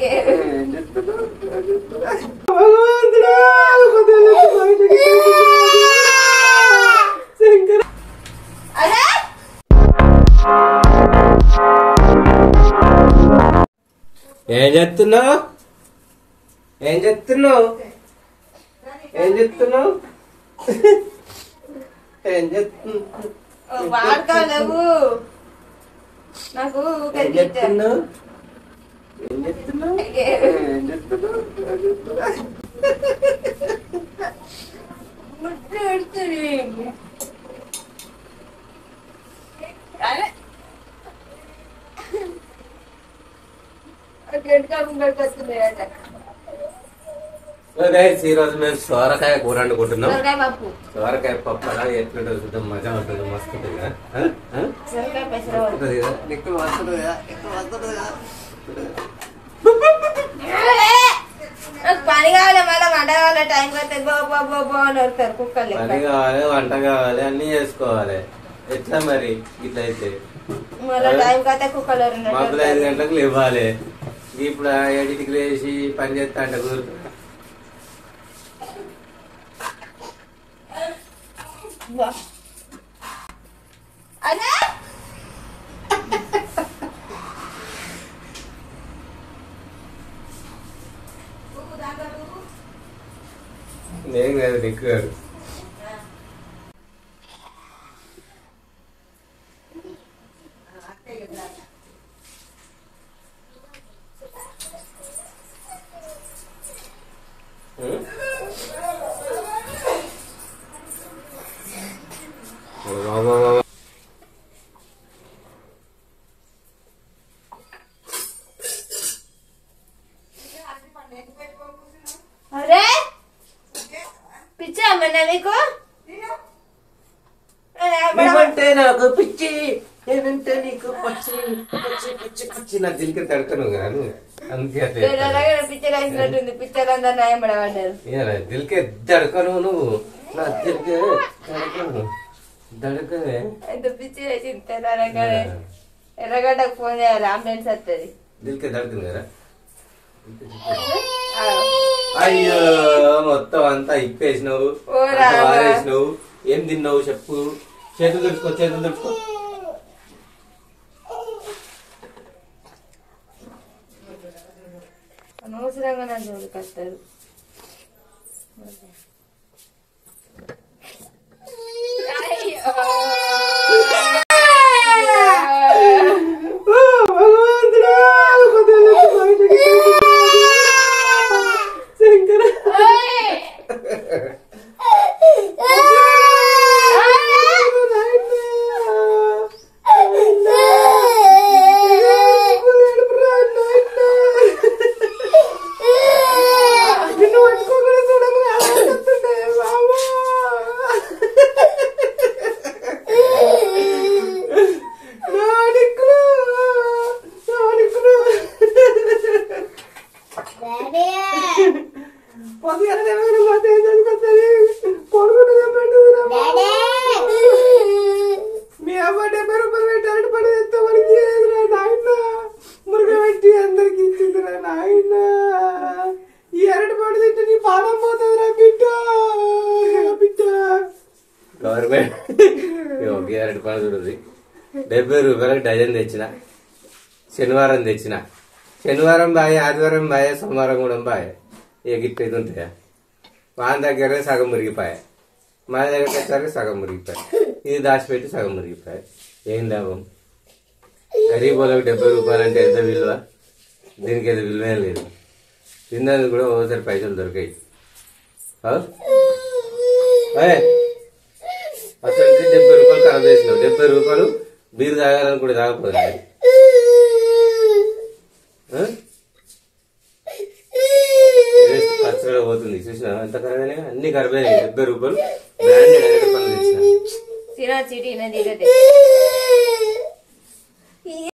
ఏం చెప్తున్నావు ఏం చెప్తున్నావు ఏం చెప్తున్నావు ఏం చెప్తున్నావు వాడుకోలేవు నాకు ఏం చెప్తున్నావు ఏం చెప్తున్నావు ఏం చెప్తున్నావు ఈ రోజు మేము సోరకాయ కూర వండుకుంటున్నాం. సోరకాయ పప్పు అలా ఎట్లుంటుంది చూద్దాం, మజా ఉంటుంది, మస్తు ఉంటుంది కదా. పని కావాలి, మళ్ళీ వంట కావాలి, టైం పడుతుంది, బాబు కుక్కలు. పని కావాలి, వంట కావాలి, అన్ని చేసుకోవాలి. ఎట్లా మరి ఇట్లా అయితే మళ్ళీ టైం కతే కుక్కలు. మాకు 5 గంటలకు లేవాలి. ఇప్పుడు 7కి లేచి పని చేస్తా అంటే కుదురుతుంది. అదే నేను కాదు నీకు కాదు. అరే పిచ్చా అమ్మన్నా మీకు? ఏమంటే నాకు పిచ్చి, ఏమంటే నీకు పచ్చి పచ్చి పచ్చి పచ్చి నా దిల్కి తడకను కాదు. అందుకే పిచ్చర్ వేసినట్టుంది, పిచ్చర్లందరూ న్యాయం పడబడ్డారు. దిల్కే దడకను, నువ్వు నా దిల్కే దడకను దడకనే. ఎంత పిచ్చి వేసింది తెల్లరగానే. ఎర్రగడ్డకు ఫోన్ చేయాలి, అంబులెన్స్ వస్తుంది. దిల్కే దడకను కదా. అయ్యో మొత్తం అంతా ఇప్పేసినావు, వారేసినావు. ఏం తిన్నావు చెప్పు? చేతులు తుడుచుకో, చేతులు తుడుచుకో. అనవసరంగా నా జోలికి వస్తారు. గవర్నమెంట్ 70 రూపాయలకు డజన్ తెచ్చిన. శనివారం తెచ్చిన. శనివారం బాయ్, ఆదివారం బాయ్, సోమవారం కూడా బాయ్. ఏ గిట్ అయితే ఉంటాయా? వాని దగ్గర సగం మురిగిపోయా, మా దగ్గర వచ్చేసరికి సగం మురిగిపోయా. ఇది దాచిపెట్టి సగం మురిగిపోయా. ఏం లాభం? గరీబ్ వాళ్ళకి 70 రూపాయలు అంటే ఎంత విలువ? దీనికి ఏదో విలువే లేదు. తిన్నది కూడా ఒకసారి పైసలు దొరికాయి. అసలు 70 రూపాయలు ఖరాబ్ చేసినావు. 70 రూపాయలు బీరు తాగాలని కూడా తాగపోతుంది. ఖర్చు కూడా పోతుంది. చూసినా ఎంత ఖరాబ్ అయినా, అన్ని ఖరాబ్ అయినాయి. 70 రూపాయలు బ్రాండెడ్ పనులు తెచ్చిన.